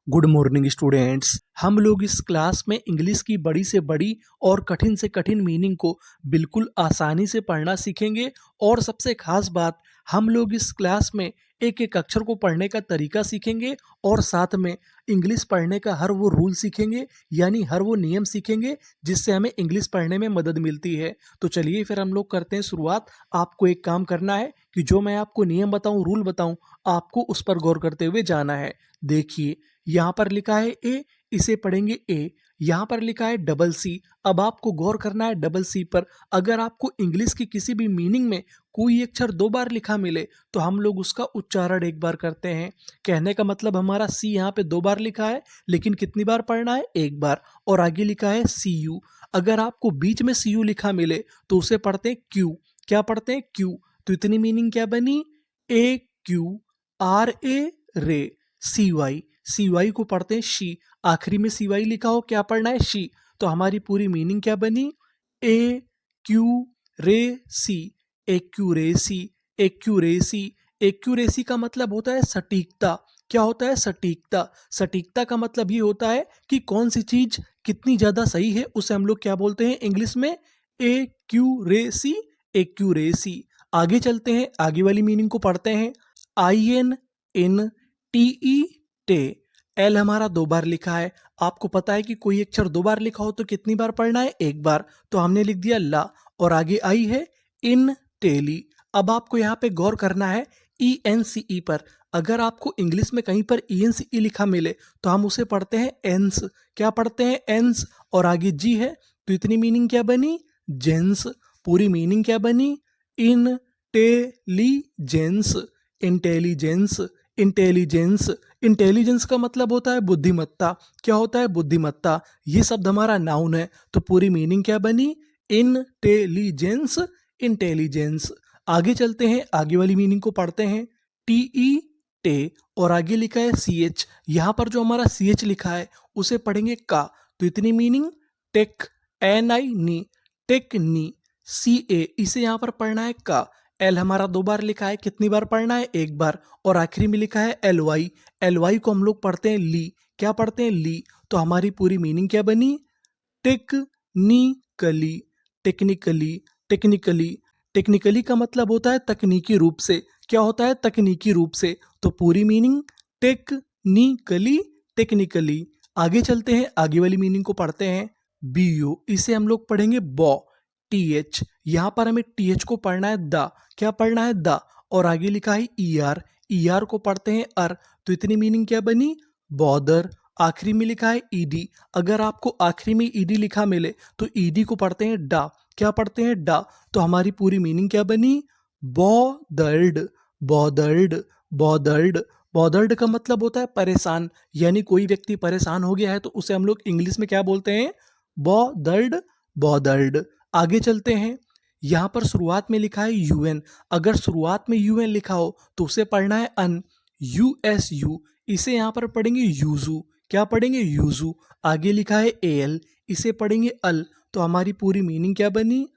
Good morning students. हम लोग इस क्लास में इंग्लिश की बड़ी से बड़ी और कठिन से कठिन मीनिंग को बिल्कुल आसानी से पढ़ना सीखेंगे। और सबसे खास बात, हम लोग इस क्लास में एक एक अक्षर को पढ़ने का तरीका सीखेंगे और साथ में इंग्लिश पढ़ने का हर वो रूल सीखेंगे, यानी हर वो नियम सीखेंगे जिससे हमें इंग्लिश पढ़ने में मदद मिलती है। तो चलिए फिर हम लोग करते हैं शुरुआत। आपको एक काम करना है कि जो मैं आपको नियम बताऊं, रूल बताऊं, आपको उस पर गौर करते हुए जाना है। देखिए, यहाँ पर लिखा है ए, इसे पढ़ेंगे ए। यहाँ पर लिखा है डबल सी। अब आपको गौर करना है डबल सी पर। अगर आपको इंग्लिश की किसी भी मीनिंग में कोई अक्षर दो बार लिखा मिले तो हम लोग उसका उच्चारण एक बार करते हैं। कहने का मतलब हमारा सी यहाँ पे दो बार लिखा है, लेकिन कितनी बार पढ़ना है? एक बार। और आगे लिखा है सी यू। अगर आपको बीच में सी यू लिखा मिले तो उसे पढ़ते हैं क्यू। क्या पढ़ते हैं? क्यू। तो इतनी मीनिंग क्या बनी? ए क्यू आर ए रे, सी वाई। सी वाई को पढ़ते हैं शी। आखिरी में सी वाई लिखा हो, क्या पढ़ना है? शी। तो हमारी पूरी मीनिंग क्या बनी? ए क्यू रे सी, एक्यूरेसी। एक्यूरेसी। एक्यूरेसी का मतलब होता है सटीकता। क्या होता है? सटीकता। सटीकता का मतलब ये होता है कि कौन सी चीज कितनी ज्यादा सही है, उसे हम लोग क्या बोलते हैं इंग्लिश में? एक्यूरेसी। एक्यूरेसी। आगे चलते हैं, आगे वाली मीनिंग को पढ़ते हैं। I N in T E टे। एल हमारा दो बार लिखा है। आपको पता है कि कोई अक्षर दो बार लिखा हो तो कितनी बार पढ़ना है? एक बार। तो हमने लिख दिया ला। और आगे आई है इन टेली। अब आपको यहाँ पे गौर करना है ई एन सी ई पर। अगर आपको इंग्लिश में कहीं पर ई एन सी ई लिखा मिले तो हम उसे पढ़ते हैं एंस। क्या पढ़ते हैं? एंस। और आगे जी है तो इतनी मीनिंग क्या बनी? जेंस। पूरी मीनिंग क्या बनी? इंटेलिजेंस। इंटेलिजेंस। इंटेलिजेंस। इंटेलिजेंस का मतलब होता है बुद्धिमत्ता। क्या होता है? बुद्धिमत्ता। ये शब्द हमारा नाउन है, तो पूरी मीनिंग क्या बनी? इंटेलिजेंस। इंटेलिजेंस। आगे चलते हैं, आगे वाली मीनिंग को पढ़ते हैं। टी ई टे। और आगे लिखा है सी एच। यहां पर जो हमारा सी एच लिखा है उसे पढ़ेंगे का। तो इतनी मीनिंग टेक, एन आई नी, टेक नी। सी ए, इसे यहां पर पढ़ना है का। एल हमारा दो बार लिखा है, कितनी बार पढ़ना है? एक बार। और आखिरी में लिखा है एल वाई। एल वाई को हम लोग पढ़ते हैं ली। क्या पढ़ते हैं? ली। तो हमारी पूरी मीनिंग क्या बनी? टेक्निकली। टेक्निकली। टेक्निकली। टेक्निकली का मतलब होता है तकनीकी रूप से। क्या होता है? तकनीकी रूप से। तो पूरी मीनिंग टेक्निकली। टेक्निकली। आगे चलते हैं, आगे वाली मीनिंग को पढ़ते हैं। बी यू, इसे हम लोग पढ़ेंगे बॉ। टी एच, यहां पर हमें टी एच को पढ़ना है द। क्या पढ़ना है? द। और आगे लिखा है ई आर। ई आर को पढ़ते हैं अर। तो इतनी मीनिंग क्या बनी? बॉदर। आखिरी में लिखा है ईडी। अगर आपको आखिरी में ईडी लिखा मिले तो ईडी को पढ़ते हैं डा। क्या पढ़ते हैं? डा। तो हमारी पूरी मीनिंग क्या बनी? बॉदर्ड। बॉदर्ड। बॉदर्ड। बॉदर्ड का मतलब होता है परेशान, यानी कोई व्यक्ति परेशान हो गया है तो उसे हम लोग इंग्लिश में क्या बोलते हैं? बॉदर्ड। बॉदर्ड। आगे चलते हैं, यहां पर शुरुआत में लिखा है यूएन। अगर शुरुआत में यूएन लिखा हो तो उसे पढ़ना है अन। यू एस यू, इसे यहां पर पढ़ेंगे यूजू। क्या पढ़ेंगे? यूजू। आगे लिखा है ए एल, इसे पढ़ेंगे अल। तो हमारी पूरी मीनिंग क्या बनी?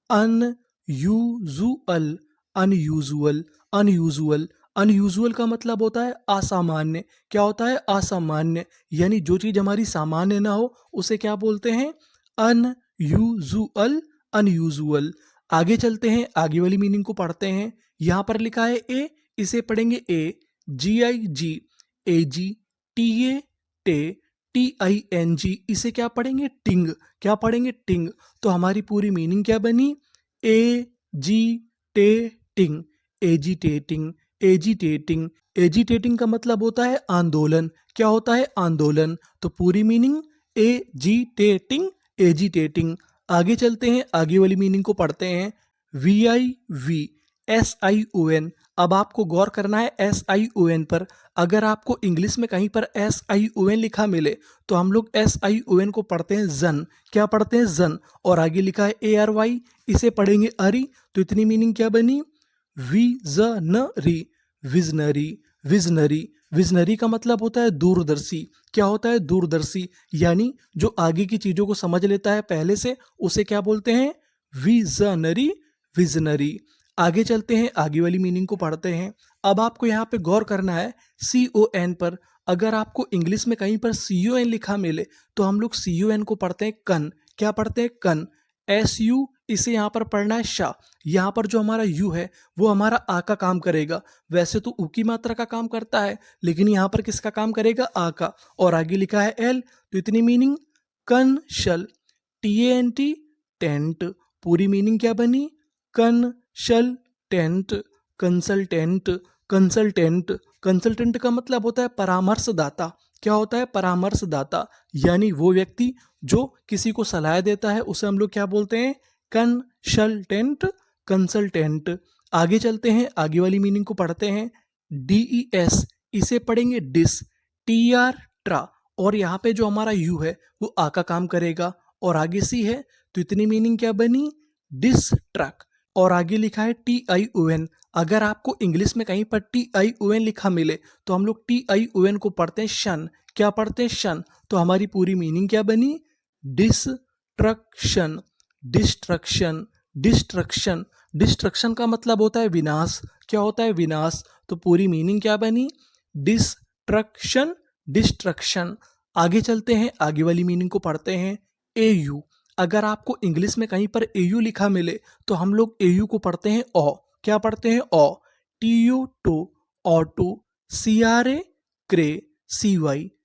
अनयूजुअल। अनयूजुअल। अनयूजुअल। अनयूजुअल का मतलब होता है असामान्य। क्या होता है? असामान्य, यानी जो चीज हमारी सामान्य ना हो उसे क्या बोलते हैं? अनयूजुअल। अनयूजुअल। आगे चलते हैं, आगे वाली मीनिंग को पढ़ते हैं। यहां पर लिखा है ए, इसे पढ़ेंगे ए। जी आई जी। ए जी। टी ए टे। टी आई एन जी, इसे क्या पढ़ेंगे? टिंग। क्या पढ़ेंगे? टिंग। तो हमारी पूरी मीनिंग क्या बनी? ए जी टे टिंग। एजिटेटिंग। एजिटेटिंग। एजिटेटिंग का मतलब होता है आंदोलन। क्या होता है? आंदोलन। तो पूरी मीनिंग एजिटेटिंग। एजिटेटिंग। आगे चलते हैं, आगे वाली मीनिंग को पढ़ते हैं। V I V S I O N. अब आपको गौर करना है एस आई ओ एन पर। अगर आपको इंग्लिश में कहीं पर एस आई ओ एन लिखा मिले तो हम लोग एस आई ओ एन को पढ़ते हैं जन। क्या पढ़ते हैं? जन। और आगे लिखा है ए आर वाई, इसे पढ़ेंगे अरी। तो इतनी मीनिंग क्या बनी? विजनरी। विजनरी। विजनरी। विजनरी का मतलब होता है दूरदर्शी। क्या होता है? दूरदर्शी, यानी जो आगे की चीजों को समझ लेता है पहले से, उसे क्या बोलते हैं? विजनरी। विजनरी। आगे चलते हैं, आगे वाली मीनिंग को पढ़ते हैं। अब आपको यहाँ पे गौर करना है सी ओ एन पर। अगर आपको इंग्लिश में कहीं पर CON लिखा मिले तो हम लोग CON को पढ़ते हैं कन। क्या पढ़ते हैं? कन। SU इसे यहाँ पर पढ़ना है शा। यहाँ पर जो हमारा यू है वो हमारा आ का काम करेगा। वैसे तो ऊ की मात्रा का काम करता है, लेकिन यहाँ पर किसका काम करेगा? आ का। और आगे लिखा है एल, तो इतनी मीनिंग कन शल। TANT टेंट, पूरी मीनिंग क्या बनी? कन शल टेंट। कंसल्टेंट, कंसल्टेंट, कंसल्टेंट का मतलब होता है परामर्शदाता। क्या होता है? परामर्शदाता, यानी वो व्यक्ति जो किसी को सलाह देता है उसे हम लोग क्या बोलते हैं? Consultant, consultant. आगे चलते हैं, आगे वाली मीनिंग को पढ़ते हैं। DES इसे पढ़ेंगे डिस। TR ट्रा, और यहाँ पे जो हमारा यू है वो आ का काम करेगा। और आगे सी है, तो इतनी मीनिंग क्या बनी? डिस ट्रक। और आगे लिखा है TION। अगर आपको इंग्लिश में कहीं पर TION लिखा मिले तो हम लोग TION को पढ़ते हैं शन। क्या पढ़ते हैं? शन। तो हमारी पूरी मीनिंग क्या बनी? Destruction, destruction, destruction. डिस्ट्रक्शन का मतलब होता है विनाश। क्या होता है? विनाश। तो पूरी मीनिंग क्या बनी? Destruction, destruction. आगे चलते हैं, आगे वाली मीनिंग को पढ़ते हैं। AU, अगर आपको इंग्लिश में कहीं पर AU लिखा मिले तो हम लोग AU को पढ़ते हैं ओ। क्या पढ़ते हैं? ओ। TU टू, ऑटो। CRA क्रे,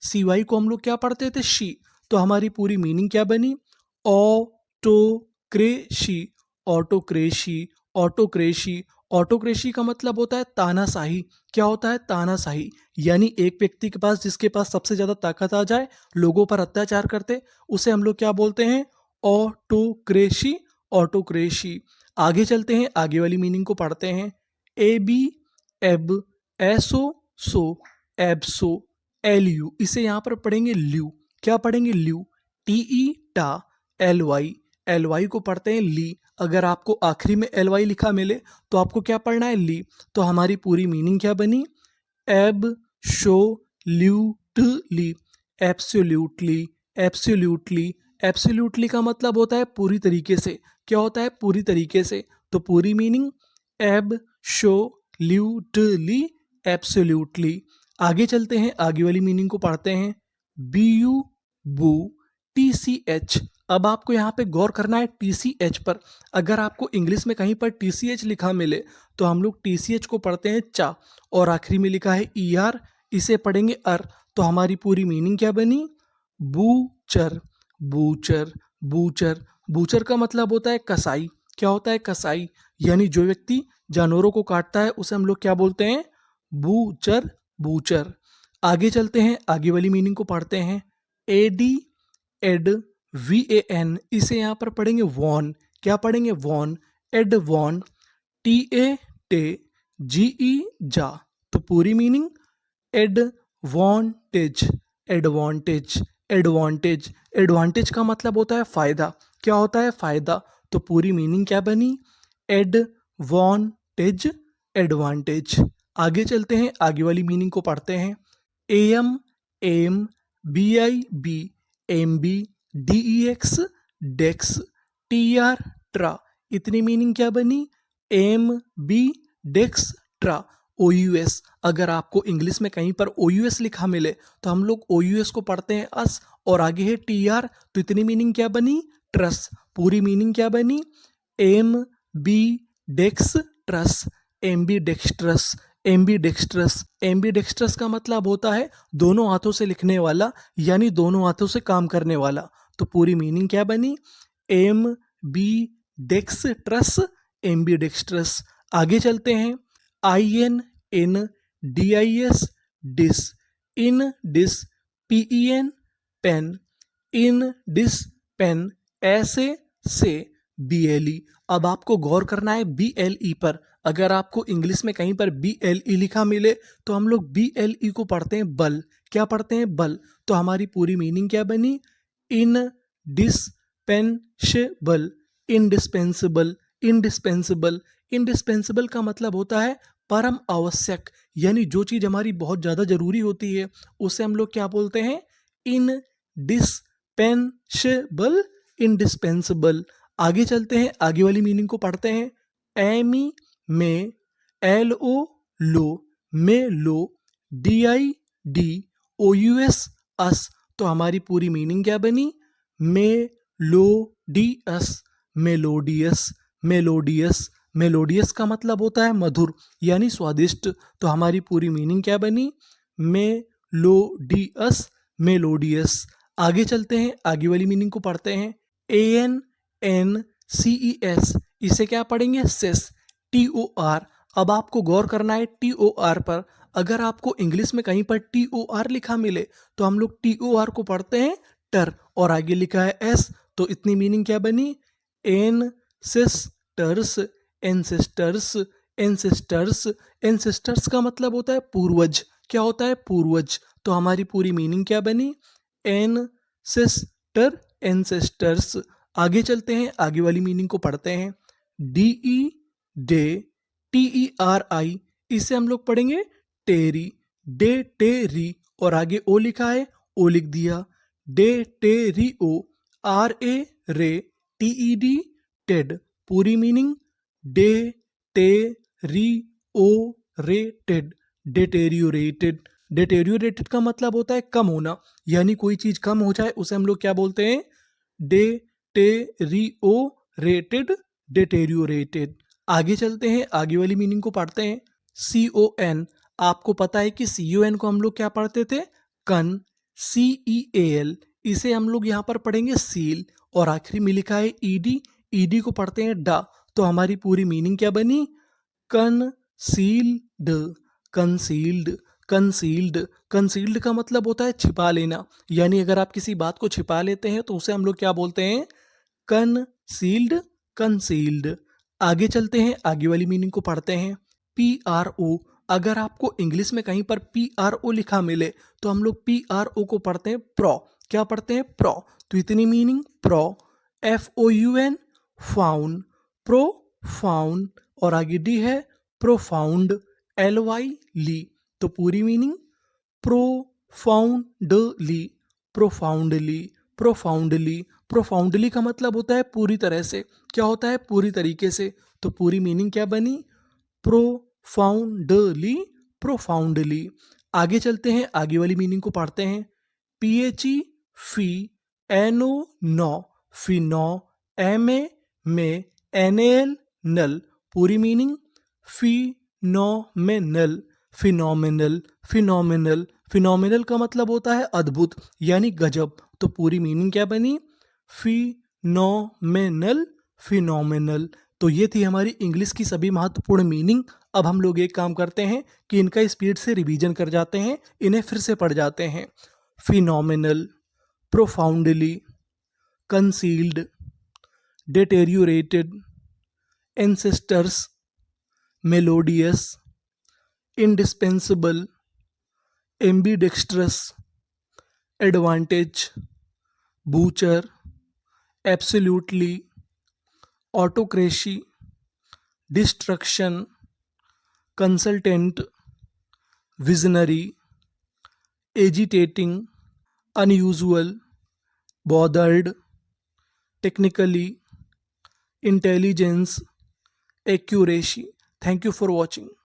CY को हम लोग क्या पढ़ते थे? शी। तो हमारी पूरी मीनिंग क्या बनी? ऑटोक्रेशी, ऑटोक्रेशी, ऑटोक्रेशी। ऑटोक्रेशी का मतलब होता है तानाशाही। क्या होता है? तानाशाही, यानी एक व्यक्ति के पास जिसके पास सबसे ज्यादा ताकत आ जाए, लोगों पर अत्याचार करते, उसे हम लोग क्या बोलते हैं? ऑटोक्रेशी, ऑटोक्रेशी। आगे चलते हैं, आगे वाली मीनिंग को पढ़ते हैं। AB एब, एसो सो, एबसो। LU इसे यहाँ पर पढ़ेंगे ल्यू। क्या पढ़ेंगे? ल्यू। TE टा, LY को पढ़ते हैं ली। अगर आपको आखिरी में LY लिखा मिले तो आपको क्या पढ़ना है? ली। तो हमारी पूरी मीनिंग क्या बनी? Absolutely, absolutely, absolutely. एब्सोल्यूटली का मतलब होता है पूरी तरीके से। क्या होता है? पूरी तरीके से। तो पूरी मीनिंग एब्सोल्यूटली, एब्सोल्यूटली। आगे चलते हैं, आगे वाली मीनिंग को पढ़ते हैं। BU बू, TCH। अब आपको यहाँ पे गौर करना है TCH पर। अगर आपको इंग्लिश में कहीं पर TCH लिखा मिले तो हम लोग TCH को पढ़ते हैं चा। और आखिरी में लिखा है ER, इसे पढ़ेंगे अर। तो हमारी पूरी मीनिंग क्या बनी? Butcher, butcher, butcher. बूचर का मतलब होता है कसाई। क्या होता है? कसाई, यानी जो व्यक्ति जानवरों को काटता है उसे हम लोग क्या बोलते हैं? Butcher, butcher. आगे चलते हैं, आगे वाली मीनिंग को पढ़ते हैं। AD एड, VAN इसे यहाँ पर पढ़ेंगे वॉन। क्या पढ़ेंगे? वॉन, एडवॉन। TA टे, GE जा। तो पूरी meaning advantage, advantage, advantage. Advantage का मतलब होता है फायदा। क्या होता है? फायदा। तो पूरी मीनिंग क्या बनी? Advantage, advantage. आगे चलते हैं, आगे वाली मीनिंग को पढ़ते हैं। AM एम, BIB MB, DEX डेक्स, TR ट्रा। इतनी मीनिंग क्या बनी? MB डेक्स ट्रा। OUS, अगर आपको इंग्लिश में कहीं पर OUS लिखा मिले तो हम लोग OUS को पढ़ते हैं अस। और आगे है TR, तो इतनी मीनिंग क्या बनी? ट्रस। पूरी मीनिंग क्या बनी? MB डेक्स truss, MB dextrous, MB dextrous. MB dextrous का मतलब होता है दोनों हाथों से लिखने वाला, यानी दोनों हाथों से काम करने वाला। तो पूरी मीनिंग क्या बनी? MB dextrous, MB dextrous. आगे चलते हैं। INN DIS डिस, इन डिस, PEN पेन, इन डिस पेन, ऐसे से, BLE। अब आपको गौर करना है BLE पर। अगर आपको इंग्लिश में कहीं पर BLE लिखा मिले तो हम लोग BLE को पढ़ते हैं बल। क्या पढ़ते हैं? बल। तो हमारी पूरी मीनिंग क्या बनी? इन डिस्पेंसेबल, इंडिस्पेंसिबल, इंडिस्पेंसिबल। इंडिस्पेंसिबल का मतलब होता है परम आवश्यक, यानी जो चीज हमारी बहुत ज्यादा जरूरी होती है उसे हम लोग क्या बोलते हैं? Indispensable, indispensable. आगे चलते हैं, आगे वाली मीनिंग को पढ़ते हैं। एमी में, LO लो, में लो, DID OUS अस, तो हमारी पूरी मीनिंग क्या बनी? Melodious, melodious, melodious. मेलोडियस का मतलब होता है मधुर यानी स्वादिष्ट, तो हमारी पूरी मीनिंग क्या बनी? Melodious, melodious. आगे चलते हैं, आगे वाली मीनिंग को पढ़ते हैं। ANNCES, इसे क्या पढ़ेंगे? सेस, TOR। अब आपको गौर करना है TOR पर। अगर आपको इंग्लिश में कहीं पर TOR लिखा मिले तो हम लोग TOR को पढ़ते हैं टर, और आगे लिखा है S, तो इतनी मीनिंग क्या बनी? Ancestors, ancestors, ancestors. एंसेस्टर्स का मतलब होता है पूर्वज। क्या होता है? पूर्वज। तो हमारी पूरी मीनिंग क्या बनी? Ancestor, ancestors. आगे चलते हैं, आगे वाली मीनिंग को पढ़ते हैं। DE, डे, TERI, इसे हम लोग पढ़ेंगे टेरी, डे टेरी, और आगे ओ लिखा है, ओ लिख दिया। डे टेरी ओ, RA रे, TED टेड। पूरी मीनिंग डे टे री ओ रेटेड, डेटेरियोरेटेड। डेटेरियोरेटेड का मतलब होता है कम होना, यानी कोई चीज कम हो जाए उसे हम लोग क्या बोलते हैं? डेटेरियोरेटेड, डेटेरियोरेटेड। आगे चलते हैं, आगे वाली मीनिंग को पढ़ते हैं। CON, आपको पता है कि CON को हम लोग क्या पढ़ते थे? कन, CEAL, इसे हम लोग यहाँ पर पढ़ेंगे सील, और आखिरी में लिखा है ED, ED को पढ़ते हैं डा, तो हमारी पूरी मीनिंग क्या बनी? Concealed, concealed, concealed. कंसील्ड का मतलब होता है छिपा लेना, यानी अगर आप किसी बात को छिपा लेते हैं तो उसे हम लोग क्या बोलते हैं? Concealed, concealed. आगे चलते हैं, आगे वाली मीनिंग को पढ़ते हैं। PRO, अगर आपको इंग्लिश में कहीं पर PRO लिखा मिले तो हम लोग PRO को पढ़ते हैं प्रो। क्या पढ़ते हैं? प्रो। तो इतनी meaning pro. FOUN, faun, pro faun, और आगे डी है प्रोफाउंड, LY ली, तो पूरी meaning profoundly, profoundly, profoundly. Profoundly का मतलब होता है पूरी तरह से। क्या होता है? पूरी तरीके से। तो पूरी मीनिंग क्या बनी? Profoundly, profoundly. आगे चलते हैं, आगे वाली मीनिंग को पढ़ते हैं। PHE फी, NO नो, फिनो, MA में, NAL नल। पूरी meaning phenomenal, phenomenal, phenomenal. Phenomenal का मतलब होता है अद्भुत यानी गजब, तो पूरी मीनिंग क्या बनी? Phenomenal, phenomenal. तो ये थी हमारी इंग्लिश की सभी महत्वपूर्ण मीनिंग। अब हम लोग एक काम करते हैं कि इनका स्पीड से रिवीजन कर जाते हैं, इन्हें फिर से पढ़ जाते हैं। Phenomenal, profoundly, concealed, deteriorated, ancestors, melodious, indispensable, ambidextrous, advantage, butcher, absolutely, autocracy, destruction, consultant, visionary, agitating, unusual, bothered, technically, intelligence, accuracy. Thank you for watching.